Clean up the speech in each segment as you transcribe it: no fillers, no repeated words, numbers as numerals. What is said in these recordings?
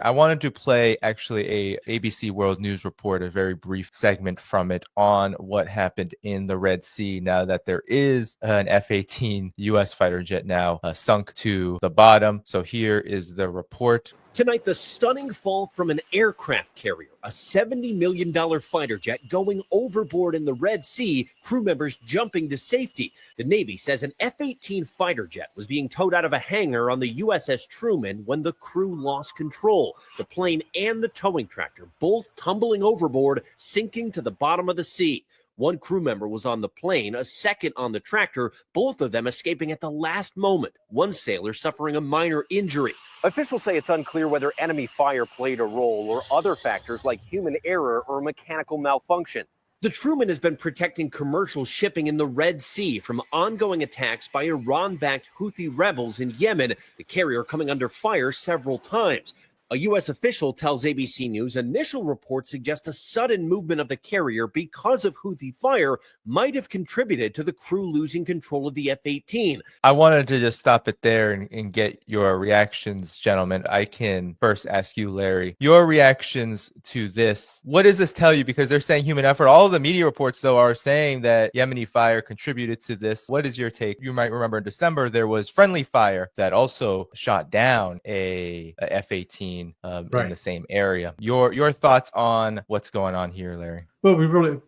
I wanted to play actually a ABC World News report, a very brief segment from it on what happened in the Red Sea now that there is an F-18 U.S. fighter jet now sunk to the bottom. So here is the report. Tonight, the stunning fall from an aircraft carrier, a $70 million fighter jet going overboard in the Red Sea, crew members jumping to safety. The Navy says an F-18 fighter jet was being towed out of a hangar on the USS Truman when the crew lost control. The plane and the towing tractor both tumbling overboard, sinking to the bottom of the sea. One crew member was on the plane, a second on the tractor, both of them escaping at the last moment. One sailor suffering a minor injury. Officials say it's unclear whether enemy fire played a role or other factors like human error or mechanical malfunction. The Truman has been protecting commercial shipping in the Red Sea from ongoing attacks by Iran-backed Houthi rebels in Yemen, the carrier coming under fire several times. A U.S. official tells ABC News initial reports suggest a sudden movement of the carrier because of Houthi fire might have contributed to the crew losing control of the F-18. I wanted to just stop it there and get your reactions, gentlemen. I can first ask you, Larry, your reactions to this. What does this tell you? Because they're saying human effort. All of the media reports, though, are saying that Yemeni fire contributed to this. What is your take? You might remember in December, there was friendly fire that also shot down a F-18. Right. In the same area. Your thoughts on what's going on here, Larry? Well, we really,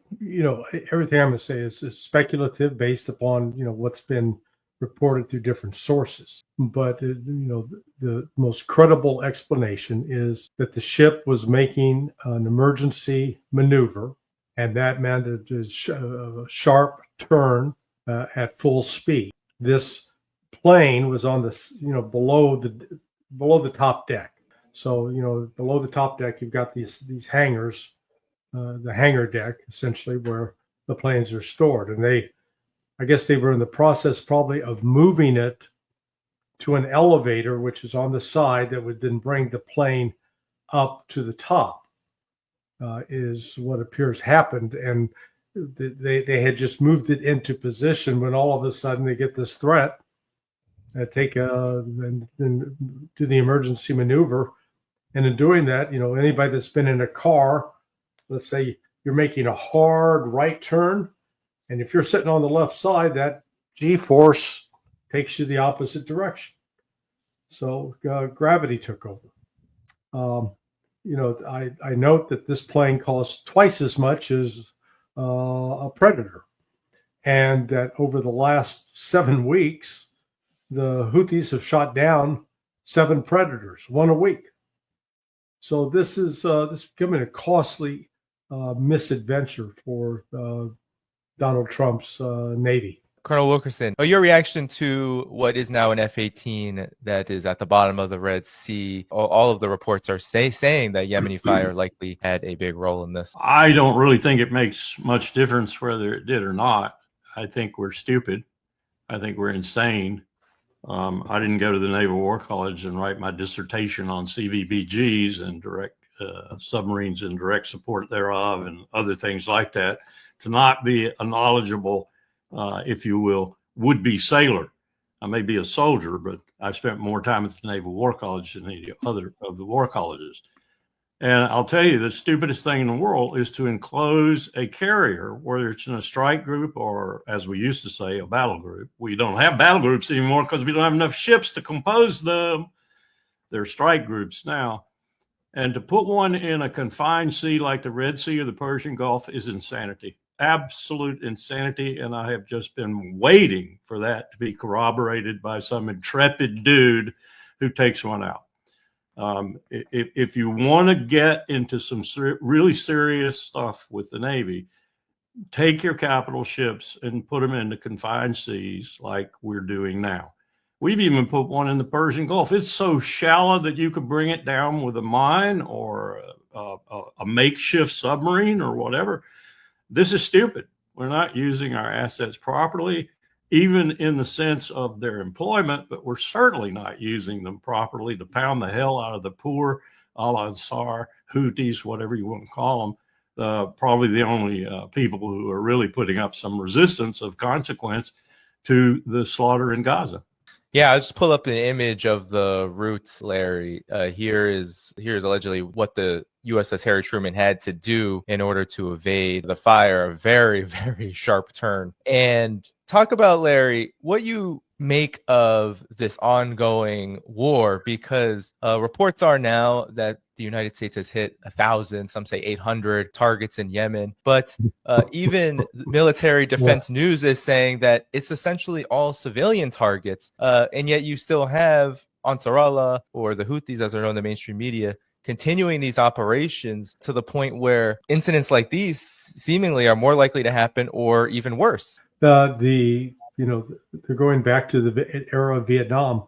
everything I'm going to say is speculative based upon, what's been reported through different sources. But, the most credible explanation is that the ship was making an emergency maneuver, and that meant a sharp turn at full speed. This plane was on the, below the top deck. So, below the top deck, you've got these hangars, the hangar deck, essentially, where the planes are stored. And I guess they were in the process probably of moving it to an elevator, which is on the side that would then bring the plane up to the top, is what appears happened. And they had just moved it into position when all of a sudden they get this threat, and do the emergency maneuver. And in doing that, anybody that's been in a car, let's say you're making a hard right turn, and if you're sitting on the left side, that G-force takes you the opposite direction. So gravity took over. I note that this plane costs twice as much as a Predator, and that over the last 7 weeks, the Houthis have shot down 7 Predators, one a week. So this is becoming a costly misadventure for Donald Trump's Navy. Colonel Wilkerson, your reaction to what is now an F-18 that is at the bottom of the Red Sea? All of the reports are saying that Yemeni fire likely had a big role in this. I don't really think it makes much difference whether it did or not. I think we're stupid. I think we're insane. I didn't go to the Naval War College and write my dissertation on CVBGs and direct submarines and direct support thereof and other things like that to not be a knowledgeable, if you will, would-be sailor. I may be a soldier, but I've spent more time at the Naval War College than any other of the war colleges. And I'll tell you, the stupidest thing in the world is to enclose a carrier, whether it's in a strike group or, as we used to say, a battle group. We don't have battle groups anymore because we don't have enough ships to compose them. They're strike groups now. And to put one in a confined sea like the Red Sea or the Persian Gulf is insanity, absolute insanity. And I have just been waiting for that to be corroborated by some intrepid dude who takes one out. If you want to get into some really serious stuff with the Navy, take your capital ships and put them into confined seas like we're doing now. We've even put one in the Persian Gulf. It's so shallow that you could bring it down with a mine or a makeshift submarine or whatever. This is stupid. We're not using our assets properly, even in the sense of their employment, but we're certainly not using them properly to pound the hell out of the poor Al-Ansar, Houthis, whatever you want to call them, probably the only people who are really putting up some resistance of consequence to the slaughter in Gaza. Yeah, I'll just pull up an image of the route, Larry. Here is allegedly what the USS Harry Truman had to do in order to evade the fire. A very, very sharp turn. And talk about, Larry, what you make of this ongoing war, because reports are now that the United States has hit 1,000, some say 800 targets in Yemen. But even military defense news is saying that it's essentially all civilian targets. And yet you still have Ansarallah, or the Houthis as they're known in the mainstream media, continuing these operations to the point where incidents like these seemingly are more likely to happen or even worse. They're going back to the era of Vietnam.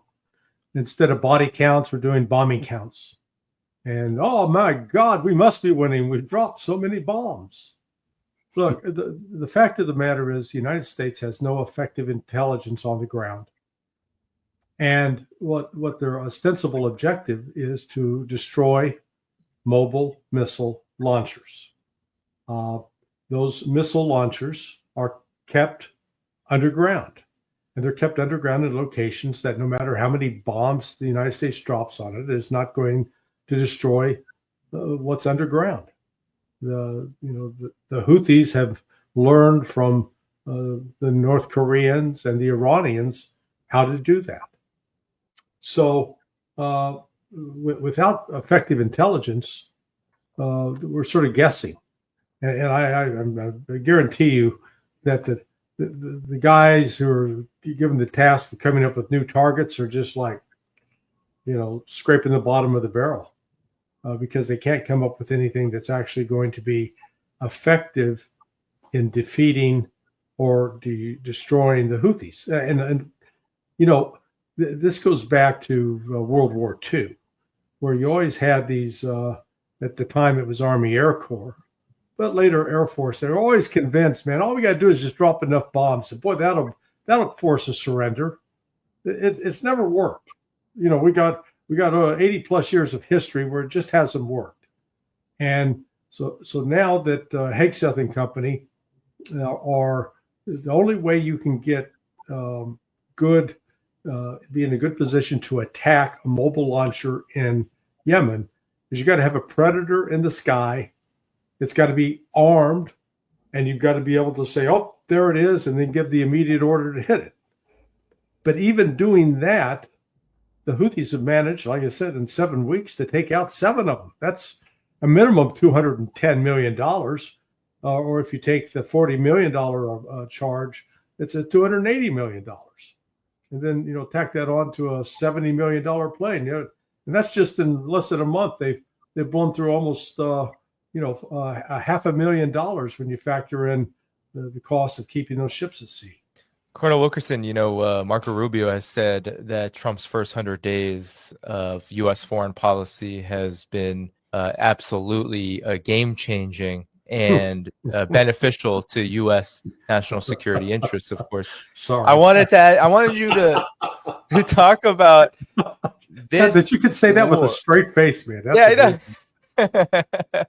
Instead of body counts, we're doing bombing counts. And oh my God, we must be winning. We've dropped so many bombs. Look, the fact of the matter is the United States has no effective intelligence on the ground. And what their ostensible objective is to destroy mobile missile launchers. Those missile launchers are kept underground. And they're kept underground in locations that no matter how many bombs the United States drops on it, is not going to destroy what's underground. The Houthis have learned from the North Koreans and the Iranians how to do that. So without effective intelligence, we're sort of guessing. And I guarantee you that the guys who are given the task of coming up with new targets are just like, scraping the bottom of the barrel because they can't come up with anything that's actually going to be effective in defeating or destroying the Houthis. And this goes back to World War II, where you always had these, at the time it was Army Air Corps, but later Air Force. They're always convinced, man, all we got to do is just drop enough bombs. And boy, that'll force a surrender. It's never worked. We got 80 plus years of history where it just hasn't worked. And so now that Hegseth and Company are the only way you can get be in a good position to attack a mobile launcher in Yemen is you got to have a Predator in the sky. It's got to be armed, and you've got to be able to say, oh, there it is, and then give the immediate order to hit it. But even doing that, the Houthis have managed, like I said, in 7 weeks to take out 7 of them. That's a minimum of $210 million. Or if you take the $40 million charge, it's at $280 million. And then, tack that on to a $70 million plane. And that's just in less than a month. They've blown through almost $500,000 when you factor in the cost of keeping those ships at sea. Colonel Wilkerson, Marco Rubio has said that Trump's first 100 days of U.S. foreign policy has been absolutely game-changing and beneficial to U.S. national security interests, of course. Sorry. I wanted you to talk about this. That you could say that with a straight face, man. That's I know.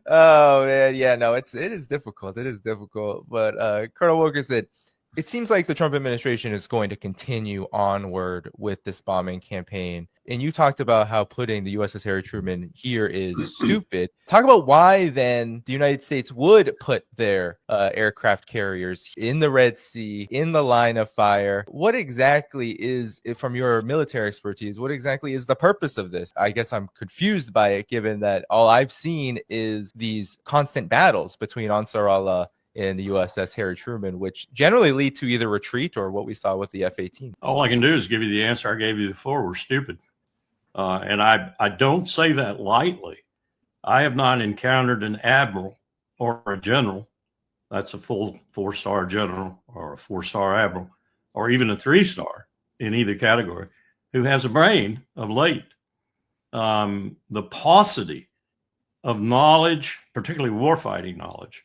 Oh man, yeah, no, it is difficult. It is difficult. But Colonel Wilkerson, it seems like the Trump administration is going to continue onward with this bombing campaign. And you talked about how putting the USS Harry Truman here is stupid. Talk about why then the United States would put their aircraft carriers in the Red Sea, in the line of fire. What exactly is, from your military expertise, what exactly is the purpose of this? I guess I'm confused by it, given that all I've seen is these constant battles between Ansarallah and the USS Harry Truman, which generally lead to either retreat or what we saw with the F-18. All I can do is give you the answer I gave you before. We're stupid. And I don't say that lightly. I have not encountered an admiral or a general, that's a full 4-star general or a 4-star admiral, or even a 3-star in either category, who has a brain of late. The paucity of knowledge, particularly warfighting knowledge,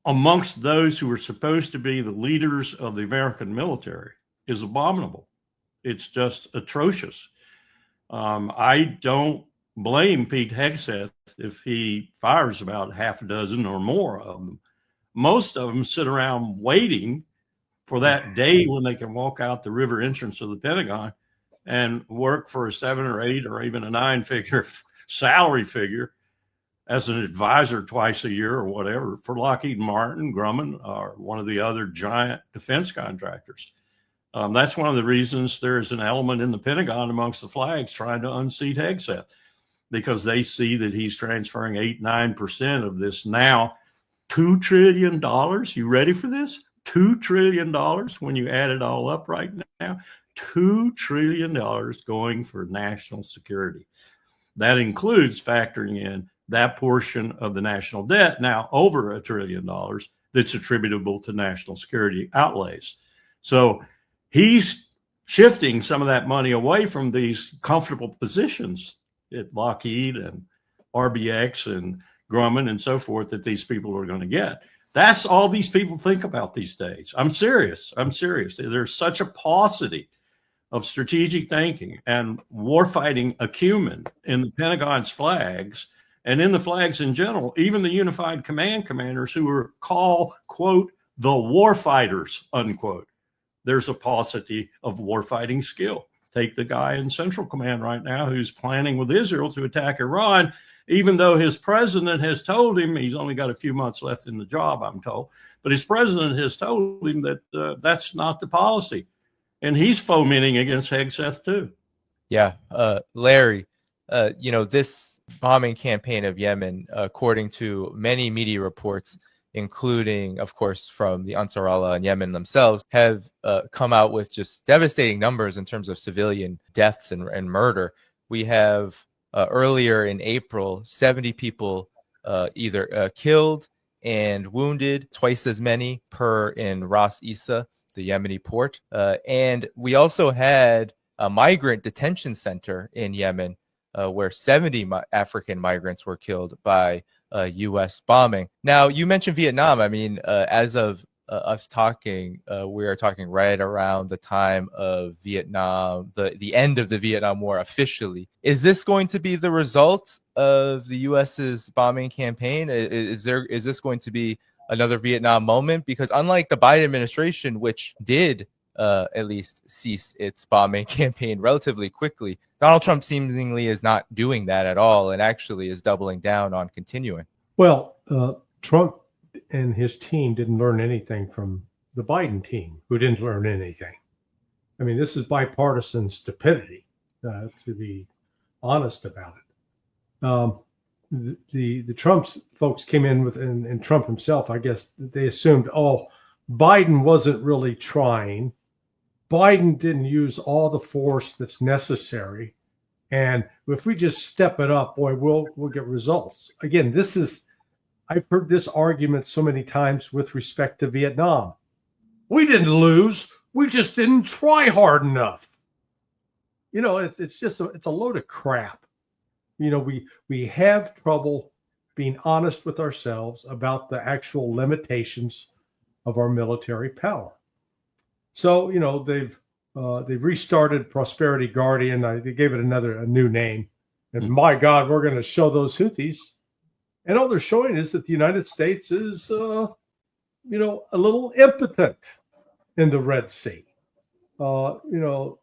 amongst those who are supposed to be the leaders of the American military is abominable. It's just atrocious. I don't blame Pete Hegseth if he fires about half a dozen or more of them. Most of them sit around waiting for that day when they can walk out the river entrance of the Pentagon and work for a 7 or 8 or even a 9-figure salary figure as an advisor twice a year or whatever for Lockheed Martin, Grumman, or one of the other giant defense contractors. That's one of the reasons there's an element in the Pentagon amongst the flags trying to unseat Hegseth, because they see that he's transferring 8-9% of this now $2 trillion. You ready for this? $2 trillion when you add it all up right now. $2 trillion going for national security. That includes factoring in that portion of the national debt, now over $1 trillion, that's attributable to national security outlays. So he's shifting some of that money away from these comfortable positions at Lockheed and RBX and Grumman and so forth that these people are going to get. That's all these people think about these days. I'm serious. There's such a paucity of strategic thinking and warfighting acumen in the Pentagon's flags and in the flags in general, even the unified command commanders who are called, quote, the warfighters, unquote. There's a paucity of warfighting skill. Take the guy in Central Command right now who's planning with Israel to attack Iran, even though his president has told him, he's only got a few months left in the job, I'm told, but his president has told him that that's not the policy. And he's fomenting against Hegseth too. Yeah. Larry, this bombing campaign of Yemen, according to many media reports, including, of course, from the Ansar Allah and Yemen themselves, have come out with just devastating numbers in terms of civilian deaths and murder. We have earlier in April, 70 people either killed and wounded, twice as many per in Ras Isa, the Yemeni port. And we also had a migrant detention center in Yemen where 70 African migrants were killed by U.S. bombing. Now, you mentioned Vietnam. I mean, as of us talking, we are talking right around the time of Vietnam, the end of the Vietnam War officially. Is this going to be the result of the U.S.'s bombing campaign? Is this going to be another Vietnam moment? Because unlike the Biden administration, which did at least cease its bombing campaign relatively quickly, Donald Trump seemingly is not doing that at all and actually is doubling down on continuing. Well, Trump and his team didn't learn anything from the Biden team, who didn't learn anything. I mean, this is bipartisan stupidity, to be honest about it. The Trump folks came in with, and Trump himself, I guess, they assumed, Biden wasn't really trying. Biden didn't use all the force that's necessary. And if we just step it up, boy, we'll get results. Again, I've heard this argument so many times with respect to Vietnam. We didn't lose. We just didn't try hard enough. It's a load of crap. We have trouble being honest with ourselves about the actual limitations of our military power. So, they've restarted Prosperity Guardian. They gave it a new name. And my God, we're going to show those Houthis. And all they're showing is that the United States is, a little impotent in the Red Sea. Colonel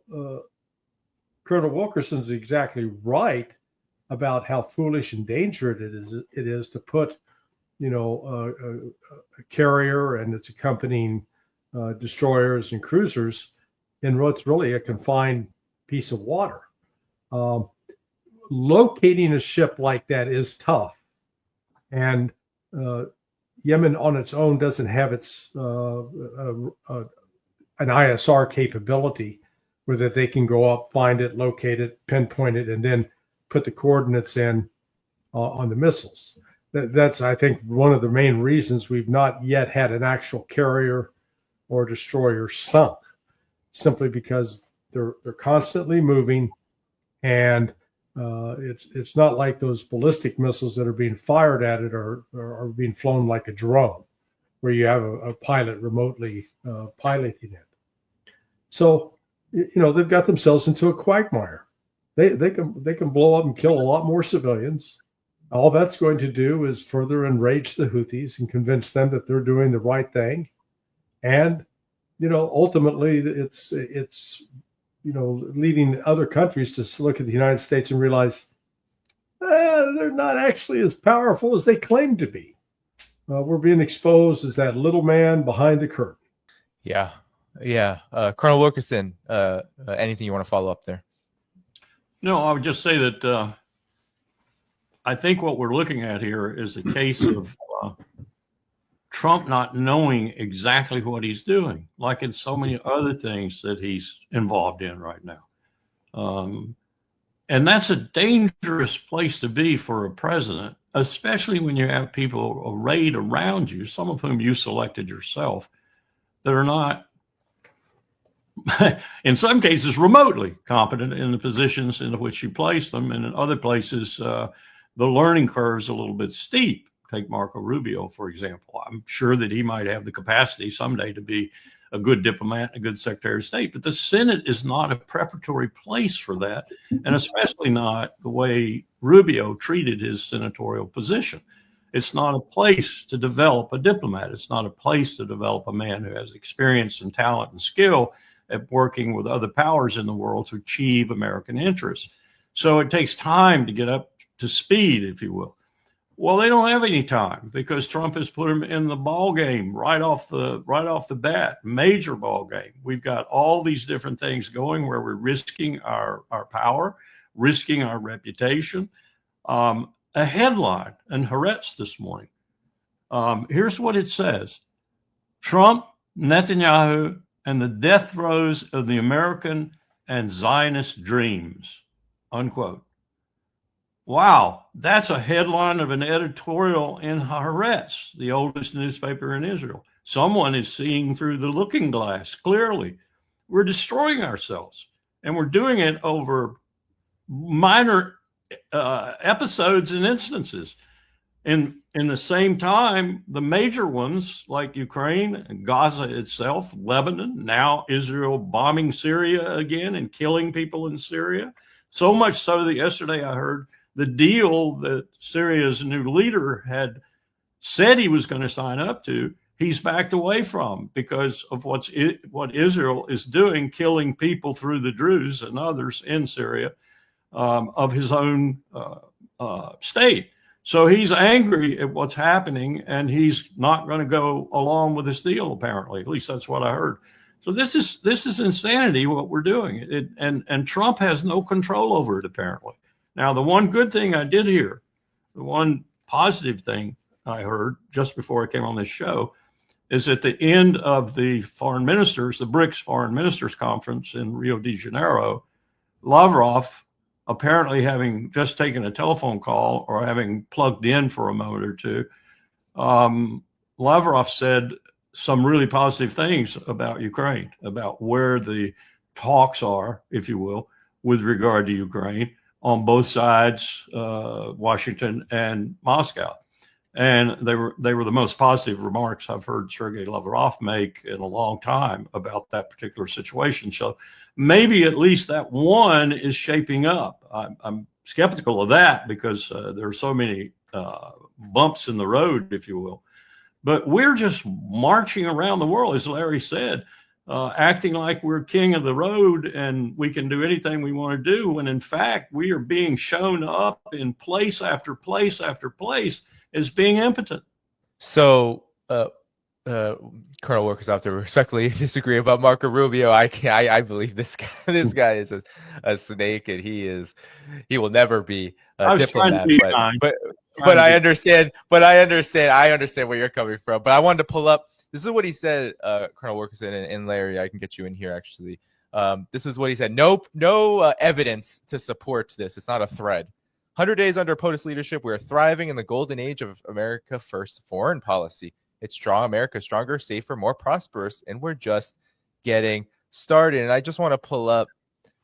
Wilkerson's exactly right about how foolish and dangerous it is to put, a carrier and its accompanying destroyers and cruisers in what's really a confined piece of water. Locating a ship like that is tough. And Yemen on its own doesn't have its an ISR capability where that they can go up, find it, locate it, pinpoint it, and then put the coordinates in on the missiles. That's, I think, one of the main reasons we've not yet had an actual carrier or destroyer sunk, simply because they're constantly moving, and it's not like those ballistic missiles that are being fired at it are being flown like a drone, where you have a pilot remotely piloting it. So, they've got themselves into a quagmire. They can blow up and kill a lot more civilians. All that's going to do is further enrage the Houthis and convince them that they're doing the right thing. And ultimately it's leading other countries to look at the United States and realize they're not actually as powerful as they claim to be. We're being exposed as that little man behind the curtain. Yeah. Colonel Wilkerson, anything you want to follow up there? No, I would just say that I think what we're looking at here is a case of Trump not knowing exactly what he's doing, like in so many other things that he's involved in right now. And that's a dangerous place to be for a president, especially when you have people arrayed around you, some of whom you selected yourself, that are not, in some cases, remotely competent in the positions in which you place them. And in other places, the learning curve is a little bit steep. Take Marco Rubio, for example. I'm sure that he might have the capacity someday to be a good diplomat, a good Secretary of State, but the Senate is not a preparatory place for that, and especially not the way Rubio treated his senatorial position. It's not a place to develop a diplomat. It's not a place to develop a man who has experience and talent and skill at working with other powers in the world to achieve American interests. So it takes time to get up to speed, if you will. Well, they don't have any time because Trump has put him in the ball game right off the bat, major ball game. We've got all these different things going where we're risking our power, risking our reputation. A headline in Haaretz this morning. Here's what it says: Trump, Netanyahu, and the death throes of the American and Zionist dreams, unquote. Wow, that's a headline of an editorial in Haaretz, the oldest newspaper in Israel. Someone is seeing through the looking glass clearly. We're destroying ourselves, and we're doing it over minor episodes and instances. In the same time, the major ones like Ukraine, Gaza itself, Lebanon, now Israel bombing Syria again and killing people in Syria. So much so that yesterday I heard the deal that Syria's new leader had said he was going to sign up to, he's backed away from because of what Israel is doing, killing people through the Druze and others in Syria of his own state. So he's angry at what's happening, and he's not going to go along with this deal, apparently. At least that's what I heard. So this is insanity, what we're doing. And Trump has no control over it, apparently. Now, the one good thing I did hear, the one positive thing I heard just before I came on this show, is at the end of the foreign ministers, the BRICS foreign ministers conference in Rio de Janeiro, Lavrov, apparently having just taken a telephone call or having plugged in for a moment or two, Lavrov said some really positive things about Ukraine, about where the talks are, if you will, with regard to Ukraine on both sides, Washington and Moscow. And they were the most positive remarks I've heard Sergei Lavrov make in a long time about that particular situation. So maybe at least that one is shaping up. I'm skeptical of that because there are so many bumps in the road, if you will. But we're just marching around the world, as Larry said, acting like we're king of the road and we can do anything we want to do, when in fact we are being shown up in place after place after place as being impotent. So, Colonel Workers, I have to respectfully disagree about Marco Rubio. I believe this guy is a snake, and he will never be a diplomat. But I understand where you're coming from. But I wanted to pull up. This is what he said, Colonel Wilkerson and Larry. I can get you in here, actually. This is what he said. No evidence to support this. It's not a thread. 100 days under POTUS leadership, we're thriving in the golden age of America First foreign policy. It's strong. America stronger, safer, more prosperous, and we're just getting started. And I just want to pull up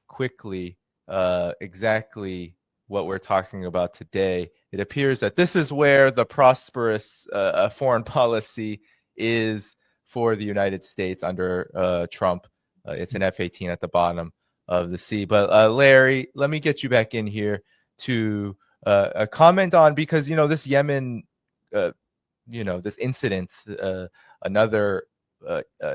quickly exactly what we're talking about today. It appears that this is where the prosperous foreign policy is for the United States under Trump. It's an F-18 at the bottom of the sea. But Larry, let me get you back in here to a comment on, because this Yemen, this incident, another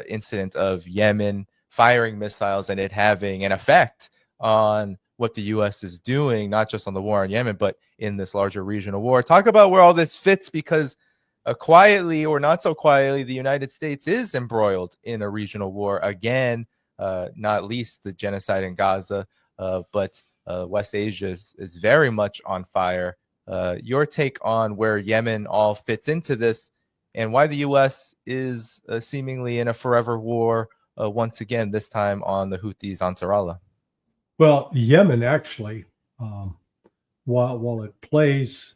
incident of Yemen firing missiles and it having an effect on what the U.S. is doing, not just on the war in Yemen, but in this larger regional war. Talk about where all this fits, because quietly or not so quietly, the United States is embroiled in a regional war again, not least the genocide in Gaza, but West Asia is very much on fire. Your take on where Yemen all fits into this and why the U.S. is seemingly in a forever war once again, this time on the Houthis on Ansarallah. Well, Yemen actually, while it plays,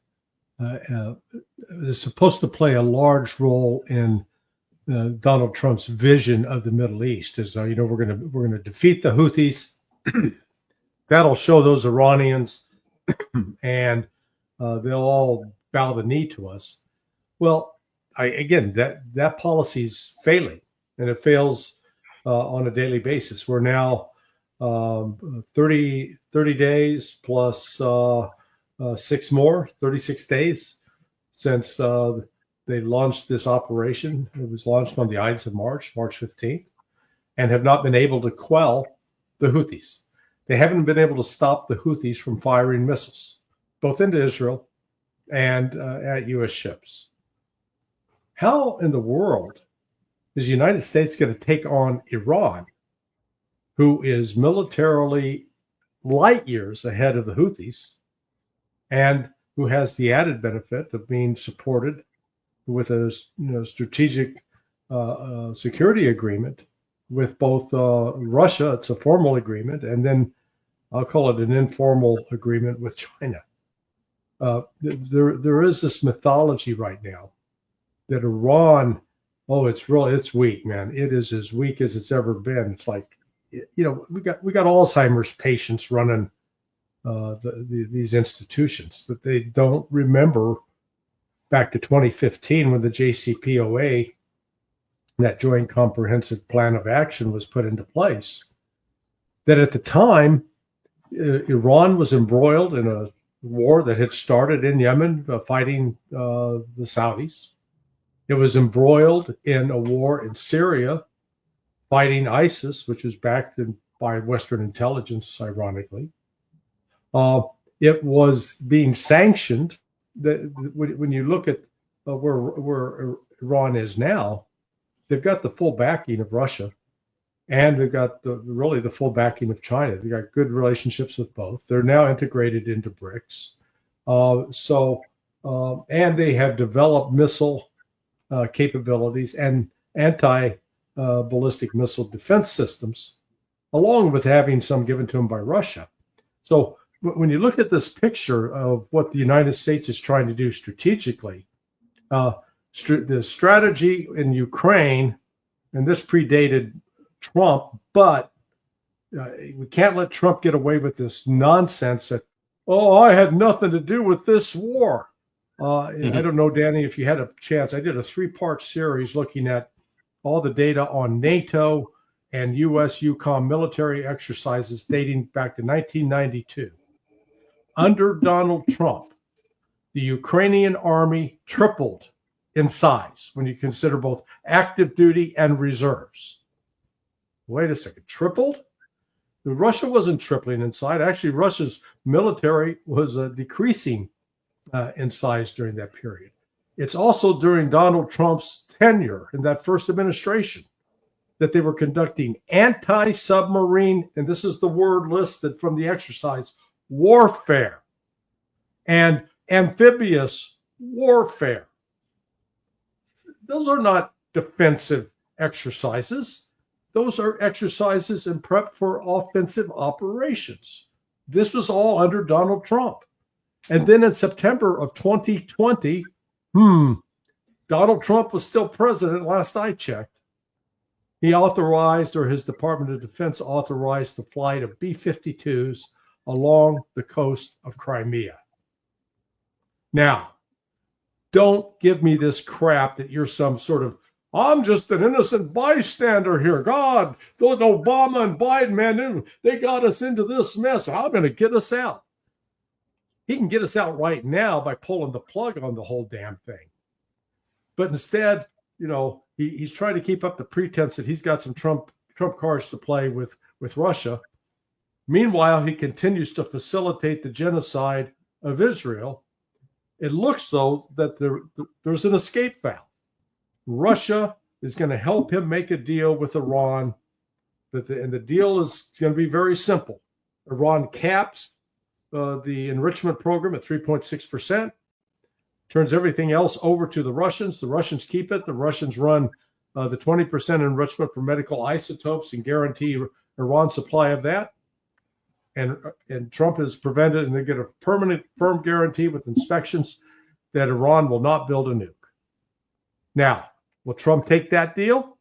is supposed to play a large role in Donald Trump's vision of the Middle East. Is we're going to defeat the Houthis. That'll show those Iranians, and they'll all bow the knee to us. Well, that policy's failing, and it fails on a daily basis. We're now 30 days plus 6 more, 36 days since they launched this operation. It was launched on the Ides of March 15th, and have not been able to quell the Houthis. They haven't been able to stop the Houthis from firing missiles, both into Israel and at U.S. ships. How in the world is the United States going to take on Iran, who is militarily light years ahead of the Houthis, and who has the added benefit of being supported with a strategic security agreement with both Russia? It's a formal agreement, and then I'll call it an informal agreement with China. There is this mythology right now that Iran, it's weak, man. It is as weak as it's ever been. It's like, we got Alzheimer's patients running these institutions, that they don't remember back to 2015 when the JCPOA, that Joint Comprehensive Plan of Action, was put into place. That at the time, Iran was embroiled in a war that had started in Yemen, fighting the Saudis. It was embroiled in a war in Syria, fighting ISIS, which is backed by Western intelligence, ironically. It was being sanctioned. When you look at where Iran is now, they've got the full backing of Russia, and they've got the full backing of China. They've got good relationships with both. They're now integrated into BRICS. And they have developed missile capabilities and anti-ballistic missile defense systems, along with having some given to them by Russia. So when you look at this picture of what the United States is trying to do strategically, the strategy in Ukraine, and this predated Trump, but we can't let Trump get away with this nonsense that, I had nothing to do with this war. I don't know, Danny, if you had a chance. I did a 3-part series looking at all the data on NATO and U.S. EUCOM military exercises dating back to 1992. Under Donald Trump, the Ukrainian army tripled in size when you consider both active duty and reserves. Wait a second, tripled? Russia wasn't tripling in size. Actually, Russia's military was decreasing in size during that period. It's also during Donald Trump's tenure in that first administration that they were conducting anti-submarine, and this is the word listed from the exercise, warfare and amphibious warfare. Those are not defensive exercises. Those are exercises in prep for offensive operations. This was all under Donald Trump. And then in September of 2020, Donald Trump was still president last I checked. He authorized, or his Department of Defense authorized, the flight of B-52s along the coast of Crimea. Now, don't give me this crap that you're some sort of, I'm just an innocent bystander here. God, those Obama and Biden, man, they got us into this mess. I'm going to get us out. He can get us out right now by pulling the plug on the whole damn thing. But instead, he's trying to keep up the pretense that he's got some Trump cards to play with Russia. Meanwhile, he continues to facilitate the genocide of Israel. It looks, though, that there's an escape valve. Russia is going to help him make a deal with Iran, and the deal is going to be very simple. Iran caps the enrichment program at 3.6%, turns everything else over to the Russians. The Russians keep it. The Russians run the 20% enrichment for medical isotopes and guarantee Iran supply of that. And Trump has prevented, and they get a permanent, firm guarantee with inspections that Iran will not build a nuke. Now, will Trump take that deal?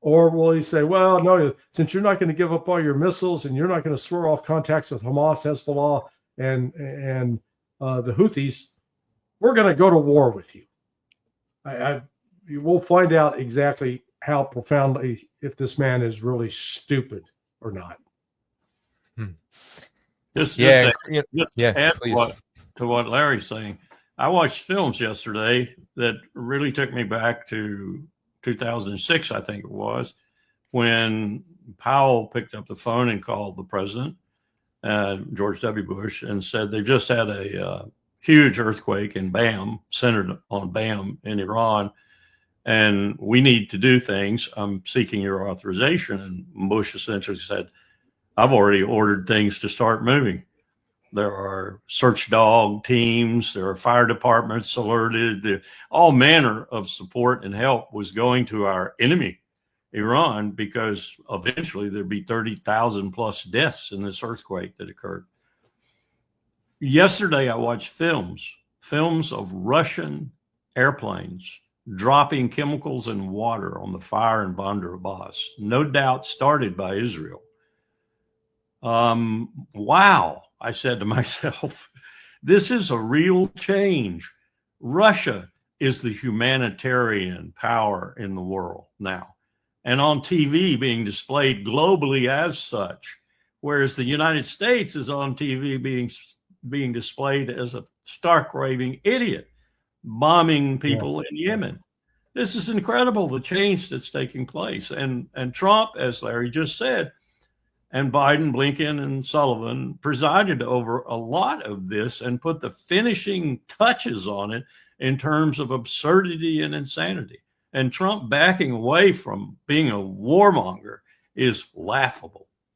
Or will he say, well, no, since you're not going to give up all your missiles and you're not going to swear off contacts with Hamas, Hezbollah, and the Houthis, we're going to go to war with you. You will find out exactly how profoundly, if this man is really stupid or not. Just Yeah, add please. to what Larry's saying. I watched films yesterday that really took me back to 2006, I think it was, when Powell picked up the phone and called the president, George W. Bush, and said they just had a huge earthquake in Bam, centered on Bam in Iran, and we need to do things. I'm seeking your authorization. And Bush essentially said, I've already ordered things to start moving. There are search dog teams. There are fire departments alerted. All manner of support and help was going to our enemy, Iran, because eventually there'd be 30,000 plus deaths in this earthquake that occurred. Yesterday, I watched films of Russian airplanes dropping chemicals and water on the fire in Bandar Abbas, no doubt started by Israel. Wow, I said to myself, this is a real change. Russia is the humanitarian power in the world now, and on TV being displayed globally as such, whereas the United States is on TV being displayed as a stark raving idiot, bombing people in Yemen. This is incredible, the change that's taking place. And Trump, as Larry just said, and Biden, Blinken, and Sullivan presided over a lot of this and put the finishing touches on it in terms of absurdity and insanity. And Trump backing away from being a warmonger is laughable.